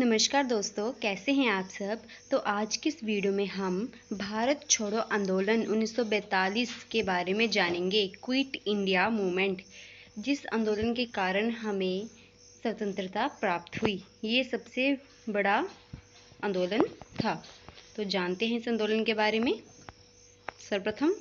नमस्कार दोस्तों, कैसे हैं आप सब। तो आज की इस वीडियो में हम भारत छोड़ो आंदोलन 1942 के बारे में जानेंगे। क्विट इंडिया मूवमेंट, जिस आंदोलन के कारण हमें स्वतंत्रता प्राप्त हुई, ये सबसे बड़ा आंदोलन था। तो जानते हैं इस आंदोलन के बारे में। सर्वप्रथम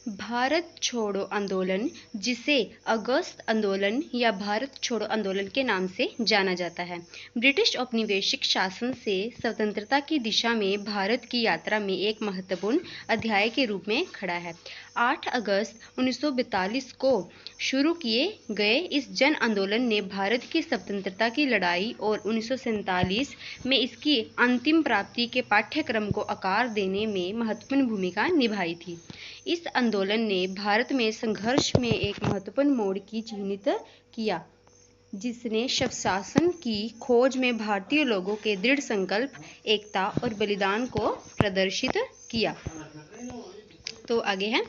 भारत छोड़ो आंदोलन, जिसे अगस्त आंदोलन या भारत छोड़ो आंदोलन के नाम से जाना जाता है, ब्रिटिश औपनिवेशिक शासन से स्वतंत्रता की दिशा में भारत की यात्रा में एक महत्वपूर्ण अध्याय के रूप में खड़ा है। 8 अगस्त 1942 को शुरू किए गए इस जन आंदोलन ने भारत की स्वतंत्रता की लड़ाई और 1947 में इसकी अंतिम प्राप्ति के पाठ्यक्रम को आकार देने में महत्वपूर्ण भूमिका निभाई थी। इस आंदोलन ने भारत में संघर्ष में एक महत्वपूर्ण मोड़ की चिन्हित किया, जिसने स्वशासन की खोज में भारतीय लोगों के दृढ़ संकल्प, एकता और बलिदान को प्रदर्शित किया। तो आगे है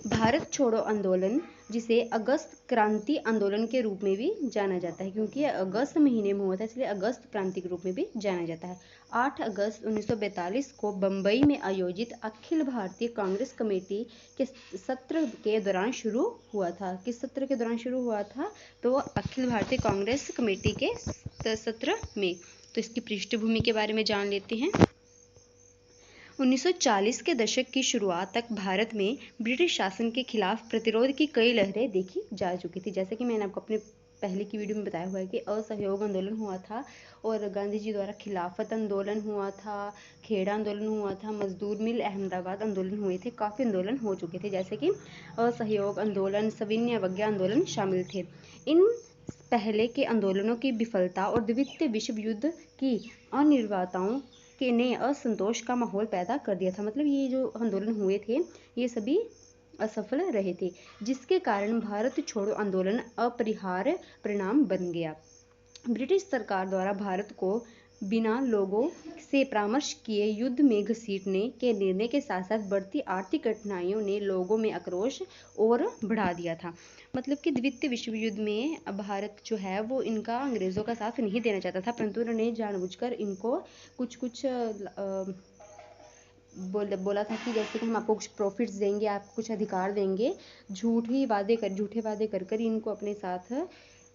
भारत छोड़ो आंदोलन, जिसे अगस्त क्रांति आंदोलन के रूप में भी जाना जाता है, क्योंकि यह अगस्त महीने में हुआ था, इसलिए अगस्त क्रांति के रूप में भी जाना जाता है। 8 अगस्त 1942 को बम्बई में आयोजित अखिल भारतीय कांग्रेस कमेटी के सत्र के दौरान शुरू हुआ था। किस सत्र के दौरान शुरू हुआ था? तो अखिल भारतीय कांग्रेस कमेटी के सत्र में। तो इसकी पृष्ठभूमि के बारे में जान लेते हैं। 1940 के दशक की शुरुआत तक भारत में ब्रिटिश शासन के खिलाफ प्रतिरोध की कई लहरें देखी जा चुकी थी। जैसे कि मैंने आपको अपने पहले की वीडियो में बताया हुआ है कि असहयोग आंदोलन हुआ था और गांधी जी द्वारा खिलाफत आंदोलन हुआ था, खेड़ा आंदोलन हुआ था, मजदूर मिल अहमदाबाद आंदोलन हुए थे। काफ़ी आंदोलन हो चुके थे, जैसे कि असहयोग आंदोलन, सविनय अवज्ञा आंदोलन शामिल थे। इन पहले के आंदोलनों की विफलता और द्वितीय विश्व युद्ध की अनिवार्यताओं के ने असंतोष का माहौल पैदा कर दिया था। मतलब ये जो आंदोलन हुए थे, ये सभी असफल रहे थे, जिसके कारण भारत छोड़ो आंदोलन अपरिहार्य परिणाम बन गया। ब्रिटिश सरकार द्वारा भारत को बिना लोगों से परामर्श किए युद्ध में घसीटने के निर्णय के साथ साथ बढ़ती आर्थिक कठिनाइयों ने लोगों में आक्रोश और बढ़ा दिया था। मतलब कि द्वितीय विश्व युद्ध में भारत जो है वो इनका अंग्रेज़ों का साथ नहीं देना चाहता था, परंतु उन्होंने जानबूझकर इनको कुछ बोला था कि जैसे कि हम आपको कुछ प्रॉफिट्स देंगे, आपको कुछ अधिकार देंगे। झूठे वादे कर कर इनको अपने साथ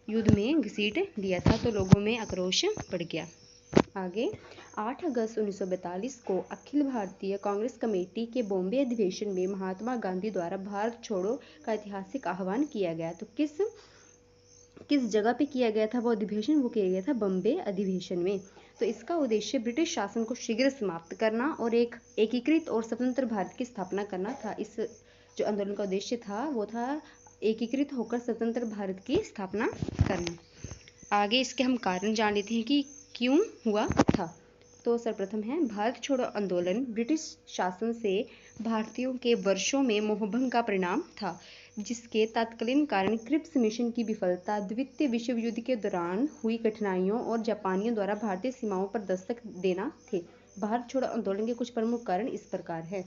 युद्ध में घसीट दिया था। तो लोगों में आक्रोश बढ़ गया। आगे 8 अगस्त 1942 को अखिल भारतीय कांग्रेस कमेटी के बॉम्बे अधिवेशन में महात्मा गांधी द्वारा भारत छोड़ो का ऐतिहासिक आह्वान किया गया। तो किस जगह पे किया गया था वो अधिवेशन? वो किया गया था बॉम्बे अधिवेशन में। तो इसका उद्देश्य ब्रिटिश शासन को शीघ्र समाप्त करना और एक एकीकृत और स्वतंत्र भारत की स्थापना करना था। इस जो आंदोलन का उद्देश्य था वो था एकीकृत होकर स्वतंत्र भारत की स्थापना करना। आगे इसके हम कारण जान लेते हैं कि क्यों हुआ था। तो सर्वप्रथम है भारत छोड़ो आंदोलन ब्रिटिश शासन से भारतीयों के वर्षों में मोहभंग का परिणाम था, जिसके तत्कालीन कारण क्रिप्स मिशन की विफलता, द्वितीय विश्व युद्ध के दौरान हुई कठिनाइयों और जापानियों द्वारा भारतीय सीमाओं पर दस्तक देना थे। भारत छोड़ो आंदोलन के कुछ प्रमुख कारण इस प्रकार है।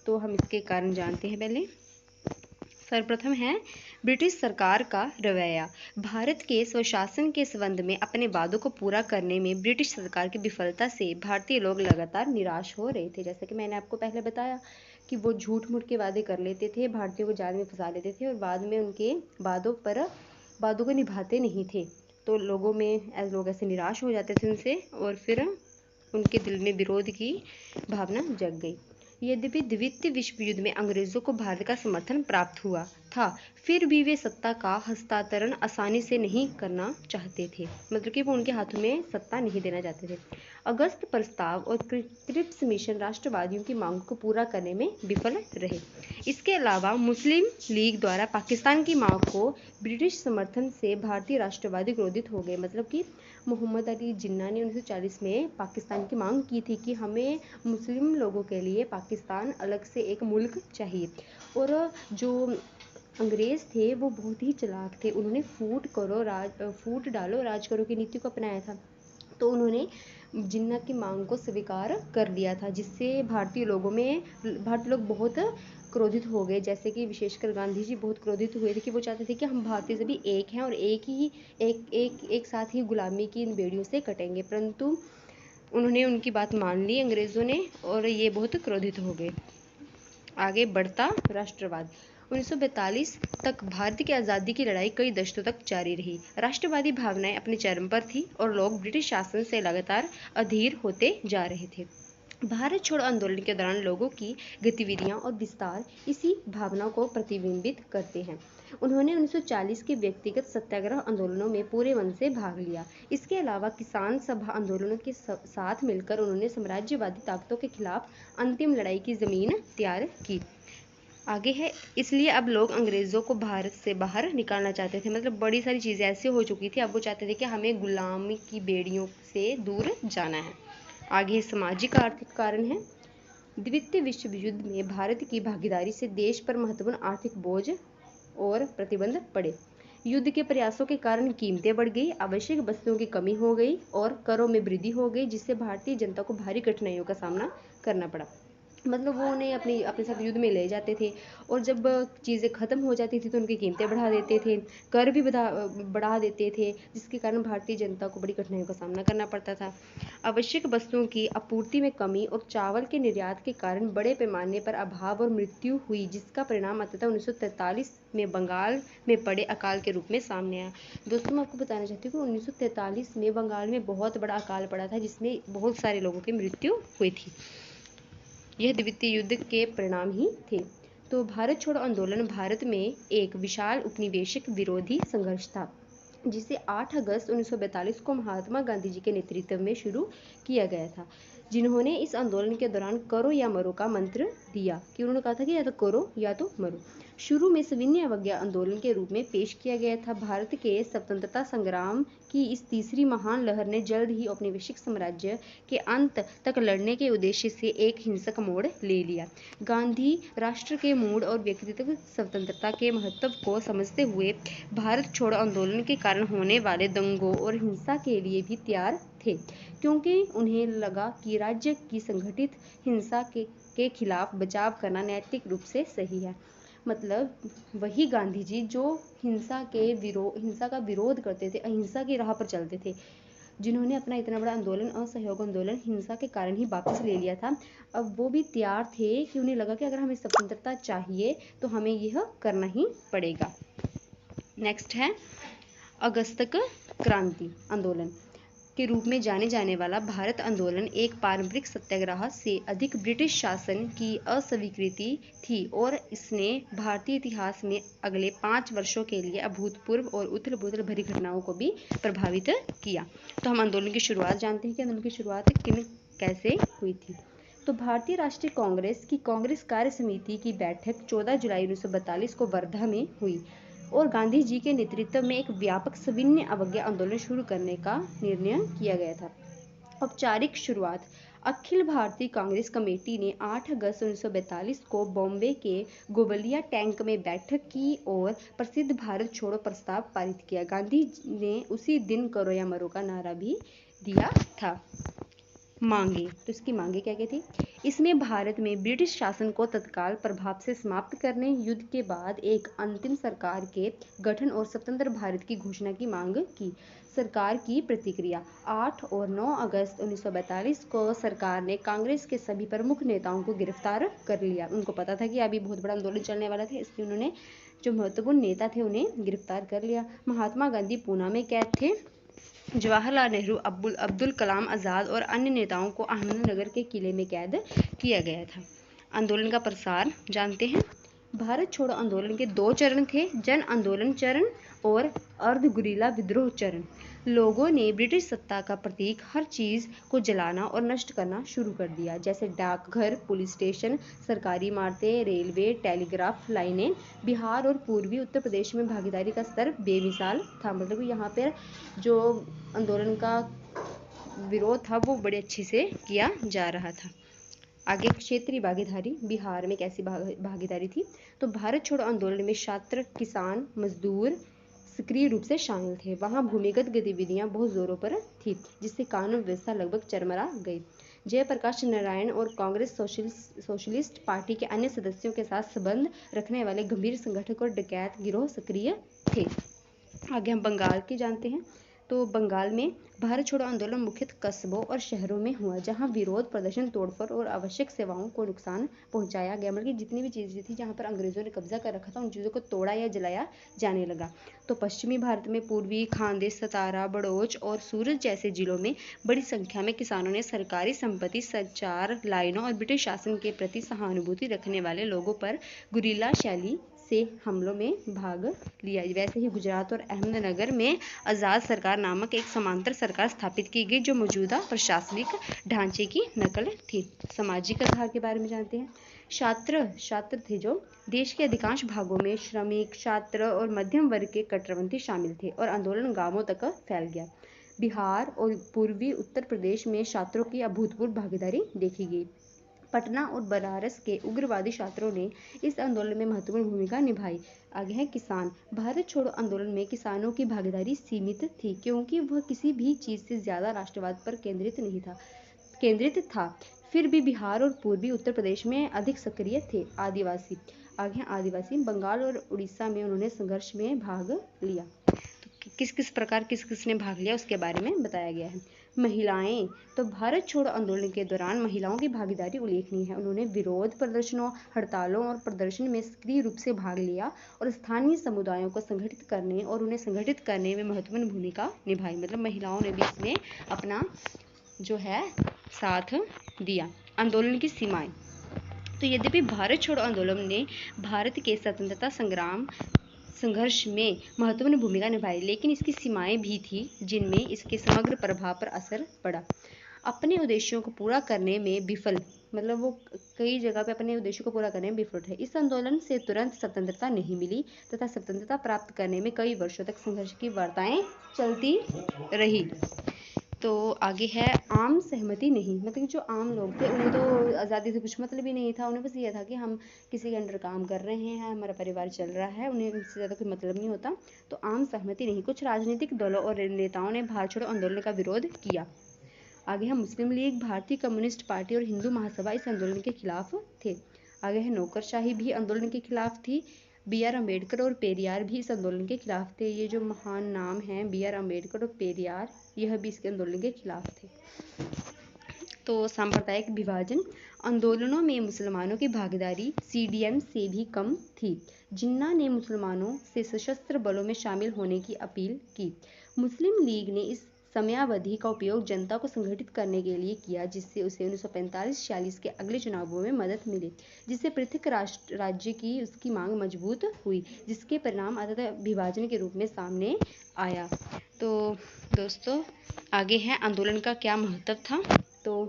तो हम इसके कारण जानते हैं पहले। सर्वप्रथम है ब्रिटिश सरकार का रवैया। भारत के स्वशासन के संबंध में अपने वादों को पूरा करने में ब्रिटिश सरकार की विफलता से भारतीय लोग लगातार निराश हो रहे थे। जैसे कि मैंने आपको पहले बताया कि वो झूठ मूठ के वादे कर लेते थे, भारतीयों को जाल में फंसा लेते थे और बाद में उनके वादों को निभाते नहीं थे। तो लोगों में लोग ऐसे निराश हो जाते थे उनसे और फिर उनके दिल में विरोध की भावना जग गई। यद्यपि द्वितीय विश्व युद्ध में अंग्रेजों को भारत का समर्थन प्राप्त हुआ था, फिर भी वे सत्ता का हस्तांतरण आसानी से नहीं करना चाहते थे। मतलब कि वो उनके हाथों में सत्ता नहीं देना चाहते थे। अगस्त प्रस्ताव और क्रिप्स मिशन राष्ट्रवादियों की मांग को पूरा करने में विफल रहे। इसके अलावा मुस्लिम लीग द्वारा पाकिस्तान की मांग को ब्रिटिश समर्थन से भारतीय राष्ट्रवादी क्रोधित हो गए। मतलब कि मोहम्मद अली जिन्ना ने 1940 में पाकिस्तान की मांग की थी कि हमें मुस्लिम लोगों के लिए पाकिस्तान अलग से एक मुल्क चाहिए। और जो अंग्रेज़ थे वो बहुत ही चालाक थे। उन्होंने फूट डालो राज करो की नीति को अपनाया था। तो उन्होंने जिन्ना की मांग को स्वीकार कर लिया था, जिससे भारतीय लोग बहुत क्रोधित हो गए। जैसे कि विशेषकर गांधी जी बहुत क्रोधित हुए थे कि वो चाहते थे कि हम भारतीय सभी एक हैं और एक साथ ही गुलामी की इन बेड़ियों से कटेंगे, परंतु उन्होंने उनकी बात मान ली अंग्रेज़ों ने और ये बहुत क्रोधित हो गए। आगे बढ़ता राष्ट्रवाद। 1942 तक भारत की आज़ादी की लड़ाई कई दशकों तक जारी रही। राष्ट्रवादी भावनाएं अपने चरम पर थी और लोग ब्रिटिश शासन से लगातार अधीर होते जा रहे थे। भारत छोड़ो आंदोलन के दौरान लोगों की गतिविधियां और विस्तार इसी भावना को प्रतिबिंबित करते हैं। उन्होंने 1940 के व्यक्तिगत सत्याग्रह आंदोलनों में पूरे मन से भाग लिया। इसके अलावा किसान सभा आंदोलनों के साथ मिलकर उन्होंने साम्राज्यवादी ताकतों के खिलाफ अंतिम लड़ाई की जमीन तैयार की। आगे है, इसलिए अब लोग अंग्रेज़ों को भारत से बाहर निकालना चाहते थे। मतलब बड़ी सारी चीज़ें ऐसी हो चुकी थी, अब वो चाहते थे कि हमें गुलामी की बेड़ियों से दूर जाना है। आगे सामाजिक आर्थिक कारण है। द्वितीय विश्व युद्ध में भारत की भागीदारी से देश पर महत्वपूर्ण आर्थिक बोझ और प्रतिबंध पड़े। युद्ध के प्रयासों के कारण कीमतें बढ़ गई, आवश्यक वस्तुओं की कमी हो गई और करों में वृद्धि हो गई, जिससे भारतीय जनता को भारी कठिनाइयों का सामना करना पड़ा। मतलब वो उन्हें अपने साथ युद्ध में ले जाते थे और जब चीज़ें ख़त्म हो जाती थी तो उनकी कीमतें बढ़ा देते थे, कर भी बढ़ा देते थे, जिसके कारण भारतीय जनता को बड़ी कठिनाइयों का सामना करना पड़ता था। आवश्यक वस्तुओं की आपूर्ति में कमी और चावल के निर्यात के कारण बड़े पैमाने पर अभाव और मृत्यु हुई, जिसका परिणाम अंततः 1943 में बंगाल में पड़े अकाल के रूप में सामने आया। दोस्तों, मैं आपको बताना चाहती हूँ कि 1943 में बंगाल में बहुत बड़ा अकाल पड़ा था, जिसमें बहुत सारे लोगों की मृत्यु हुई थी। यह द्वितीय युद्ध के परिणाम ही थे। तो भारत छोड़ो आंदोलन भारत में एक विशाल उपनिवेशिक विरोधी संघर्ष था, जिसे 8 अगस्त 1942 को महात्मा गांधी जी के नेतृत्व में शुरू किया गया था, जिन्होंने इस आंदोलन के दौरान करो या मरो का मंत्र दिया कि उन्होंने कहा था कि या तो करो या तो मरो। शुरू में सविनय अवज्ञा आंदोलन के रूप में पेश किया गया था। भारत के स्वतंत्रता संग्राम की इस तीसरी महान लहर ने जल्द ही औपनिवेशिक साम्राज्य के अंत तक लड़ने के उद्देश्य से एक हिंसक मोड़ ले लिया। गांधी राष्ट्र के मूड और व्यक्तिगत स्वतंत्रता के महत्व को समझते हुए भारत छोड़ो आंदोलन के कारण होने वाले दंगों और हिंसा के लिए भी तैयार थे, क्योंकि उन्हें लगा कि राज्य की संगठित हिंसा के खिलाफ बचाव करना नैतिक रूप से सही है। मतलब वही गांधी जी जो हिंसा का विरोध करते थे, अहिंसा की राह पर चलते थे, जिन्होंने अपना इतना बड़ा आंदोलन, असहयोग आंदोलन हिंसा के कारण ही वापस ले लिया था, अब वो भी तैयार थे कि उन्हें लगा कि अगर हमें स्वतंत्रता चाहिए तो हमें यह करना ही पड़ेगा। नेक्स्ट है अगस्तक क्रांति आंदोलन के रूप में जाने जाने वाला भारत आंदोलन एक पारंपरिक सत्याग्रह से अधिक ब्रिटिश शासन की अस्वीकृति थी और इसने भारतीय इतिहास में अगले 5 वर्षों के लिए अभूतपूर्व और उथल-पुथल भरी घटनाओं को भी प्रभावित किया। तो हम आंदोलन की शुरुआत जानते हैं कि आंदोलन की शुरुआत कैसे हुई थी। तो भारतीय राष्ट्रीय कांग्रेस की कांग्रेस कार्य समिति की बैठक 14 जुलाई 1942 को वर्धा में हुई और गांधी जी के नेतृत्व में एक व्यापक सविनय अवज्ञा आंदोलन शुरू करने का निर्णय किया गया था। औपचारिक शुरुआत। अखिल भारतीय कांग्रेस कमेटी ने 8 अगस्त 1942 को बॉम्बे के गोवलिया टैंक में बैठक की और प्रसिद्ध भारत छोड़ो प्रस्ताव पारित किया। गांधी ने उसी दिन करो या मरो का नारा भी दिया था। मांगे। तो इसकी मांगे क्या क्या थी? इसमें भारत में ब्रिटिश शासन को तत्काल प्रभाव से समाप्त करने, युद्ध के बाद एक अंतिम सरकार के गठन और स्वतंत्र भारत की घोषणा की मांग की। सरकार की प्रतिक्रिया। 8 और 9 अगस्त 1942 को सरकार ने कांग्रेस के सभी प्रमुख नेताओं को गिरफ्तार कर लिया। उनको पता था कि अभी बहुत बड़ा आंदोलन चलने वाला था, इसलिए उन्होंने जो महत्वपूर्ण नेता थे उन्हें गिरफ्तार कर लिया। महात्मा गांधी पूना में कैद थे। जवाहरलाल नेहरू, अब्दुल कलाम आज़ाद और अन्य नेताओं को अहमदनगर के किले में कैद किया गया था। आंदोलन का प्रसार जानते हैं। भारत छोड़ो आंदोलन के 2 चरण थे, जन आंदोलन चरण और अर्ध गुरिल्ला विद्रोह चरण। लोगों ने ब्रिटिश सत्ता का प्रतीक हर चीज़ को जलाना और नष्ट करना शुरू कर दिया, जैसे डाकघर, पुलिस स्टेशन, सरकारी इमारतें, रेलवे, टेलीग्राफ लाइनें। बिहार और पूर्वी उत्तर प्रदेश में भागीदारी का स्तर बेमिसाल था। मतलब यहाँ पर जो आंदोलन का विरोध था वो बड़े अच्छे से किया जा रहा था। आगे क्षेत्रीय भागीदारी। बिहार में कैसी भागीदारी थी? तो भारत छोड़ो आंदोलन में छात्र, किसान, मजदूर सक्रिय रूप से शामिल थे। वहाँ भूमिगत गतिविधियां बहुत जोरों पर थी, जिससे कानून व्यवस्था लगभग चरमरा गई। जयप्रकाश नारायण और कांग्रेस सोशलिस्ट पार्टी के अन्य सदस्यों के साथ संबंध रखने वाले गंभीर संगठक और डकैत गिरोह सक्रिय थे। आगे हम बंगाल की जानते हैं। तो बंगाल में भारत छोड़ो आंदोलन मुख्यतः कस्बों और शहरों में हुआ, जहां विरोध प्रदर्शन, तोड़फोड़ और आवश्यक सेवाओं को नुकसान पहुंचाया गया। मतलब कि जितनी भी चीज़ें थी जहां पर अंग्रेजों ने कब्जा कर रखा था, उन चीज़ों को तोड़ा या जलाया जाने लगा। तो पश्चिमी भारत में पूर्वी खानदेश, सतारा, बड़ौच और सूरत जैसे जिलों में बड़ी संख्या में किसानों ने सरकारी संपत्ति, संचार लाइनों और ब्रिटिश शासन के प्रति सहानुभूति रखने वाले लोगों पर गुरिल्ला शैली से हमलों में भाग लिया। वैसे ही गुजरात और अहमदनगर में आज़ाद सरकार नामक एक समांतर सरकार स्थापित की गई, जो मौजूदा प्रशासनिक ढांचे की नकल थी। सामाजिक आधार के बारे में जानते हैं। छात्र थे जो देश के अधिकांश भागों में श्रमिक, छात्र और मध्यम वर्ग के कट्टरपंथी शामिल थे और आंदोलन गांवों तक फैल गया। बिहार और पूर्वी उत्तर प्रदेश में छात्रों की अभूतपूर्व भागीदारी देखी गई। पटना और बनारस के उग्रवादी छात्रों ने इस आंदोलन में महत्वपूर्ण भूमिका निभाई। आगे है किसान। भारत छोड़ो आंदोलन में किसानों की भागीदारी सीमित थी, क्योंकि वह किसी भी चीज़ से ज़्यादा राष्ट्रवाद पर केंद्रित था। फिर भी बिहार और पूर्वी उत्तर प्रदेश में अधिक सक्रिय थे। आदिवासी। आगे हैं आदिवासी। बंगाल और उड़ीसा में उन्होंने संघर्ष में भाग लिया। तो किस ने भाग लिया उसके बारे में बताया गया है। महिलाएं। तो भारत छोड़ो आंदोलन के दौरान महिलाओं की भागीदारी उल्लेखनीय है। उन्होंने विरोध प्रदर्शनों, हड़तालों और प्रदर्शन में सक्रिय रूप से भाग लिया और स्थानीय समुदायों को संगठित करने में महत्वपूर्ण भूमिका निभाई। मतलब महिलाओं ने भी इसमें अपना जो है साथ दिया। आंदोलन की सीमाएं। तो यद्यपि भारत छोड़ो आंदोलन ने भारत के स्वतंत्रता संघर्ष में महत्वपूर्ण भूमिका निभाई, लेकिन इसकी सीमाएं भी थी जिनमें इसके समग्र प्रभाव पर असर पड़ा। अपने उद्देश्यों को पूरा करने में विफल, मतलब वो कई जगह पे अपने उद्देश्यों को पूरा करने में विफल रहे। इस आंदोलन से तुरंत स्वतंत्रता नहीं मिली तथा स्वतंत्रता प्राप्त करने में कई वर्षों तक संघर्ष की वार्ताएं चलती रही। तो आगे है आम सहमति नहीं। मतलब जो आम लोग थे उन्हें तो आज़ादी से कुछ मतलब ही नहीं था। उन्हें बस ये था कि हम किसी के अंडर काम कर रहे हैं, हमारा परिवार चल रहा है, उन्हें इससे ज़्यादा कोई मतलब नहीं होता। तो आम सहमति नहीं। कुछ राजनीतिक दलों और नेताओं ने भारत छोड़ो आंदोलन का विरोध किया। आगे है मुस्लिम लीग, भारतीय कम्युनिस्ट पार्टी और हिंदू महासभा इस आंदोलन के खिलाफ थे। आगे है नौकरशाही भी आंदोलन के खिलाफ थी। B.R. अम्बेडकर और पेरियार भी इस आंदोलन के खिलाफ थे। ये जो महान नाम हैं B.R. अम्बेडकर और पेरियार, यह भी इसके आंदोलन के खिलाफ थे। तो सांप्रदायिक विभाजन। आंदोलनों में मुसलमानों की भागीदारी CDM से भी कम थी। जिन्ना ने मुसलमानों से सशस्त्र बलों में शामिल होने की अपील की। मुस्लिम लीग ने इस समयावधि का उपयोग जनता को संगठित करने के लिए किया, जिससे उसे 1945-46 के अगले चुनावों में मदद मिली, जिससे पृथक राज्य की उसकी मांग मजबूत हुई, जिसके परिणाम अंततः विभाजन के रूप में सामने आया। तो दोस्तों आगे है आंदोलन का क्या महत्व था। तो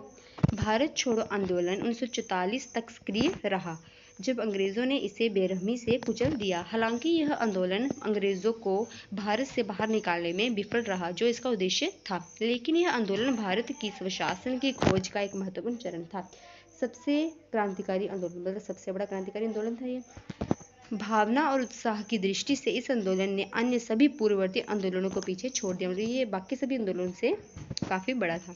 भारत छोड़ो आंदोलन 1944 तक सक्रिय रहा, जब अंग्रेज़ों ने इसे बेरहमी से कुचल दिया। हालांकि यह आंदोलन अंग्रेज़ों को भारत से बाहर निकालने में विफल रहा, जो इसका उद्देश्य था, लेकिन यह आंदोलन भारत की स्वशासन की खोज का एक महत्वपूर्ण चरण था। सबसे क्रांतिकारी आंदोलन, मतलब सबसे बड़ा क्रांतिकारी आंदोलन था ये। भावना और उत्साह की दृष्टि से इस आंदोलन ने अन्य सभी पूर्ववर्ती आंदोलनों को पीछे छोड़ दिया। मतलब ये बाकी सभी आंदोलनों से काफ़ी बड़ा था।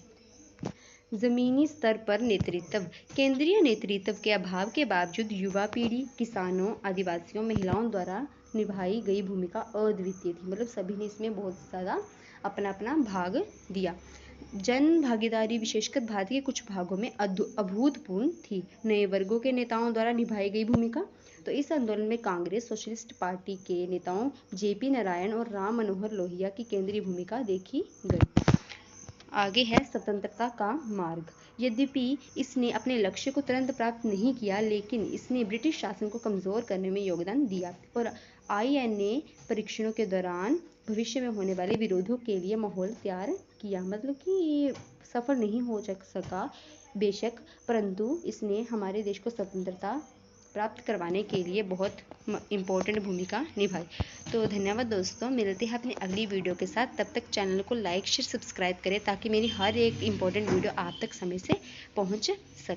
जमीनी स्तर पर नेतृत्व। केंद्रीय नेतृत्व के अभाव के बावजूद युवा पीढ़ी, किसानों, आदिवासियों, महिलाओं द्वारा निभाई गई भूमिका अद्वितीय थी। मतलब सभी ने इसमें बहुत ज़्यादा अपना भाग दिया। जन भागीदारी विशेषकर भारत के कुछ भागों में अभूतपूर्व थी। नए वर्गों के नेताओं द्वारा निभाई गई भूमिका। तो इस आंदोलन में कांग्रेस सोशलिस्ट पार्टी के नेताओं JP नारायण और राम मनोहर लोहिया की केंद्रीय भूमिका देखी गई। आगे है स्वतंत्रता का मार्ग। यद्यपि इसने अपने लक्ष्य को तुरंत प्राप्त नहीं किया, लेकिन इसने ब्रिटिश शासन को कमज़ोर करने में योगदान दिया और INA परीक्षणों के दौरान भविष्य में होने वाले विरोधों के लिए माहौल तैयार किया। मतलब कि ये सफल नहीं हो सका बेशक, परंतु इसने हमारे देश को स्वतंत्रता प्राप्त करवाने के लिए बहुत इम्पोर्टेंट भूमिका निभाई। तो धन्यवाद दोस्तों, मिलते हैं अपनी अगली वीडियो के साथ। तब तक चैनल को लाइक, शेयर, सब्सक्राइब करें ताकि मेरी हर एक इम्पोर्टेंट वीडियो आप तक समय से पहुंच सके।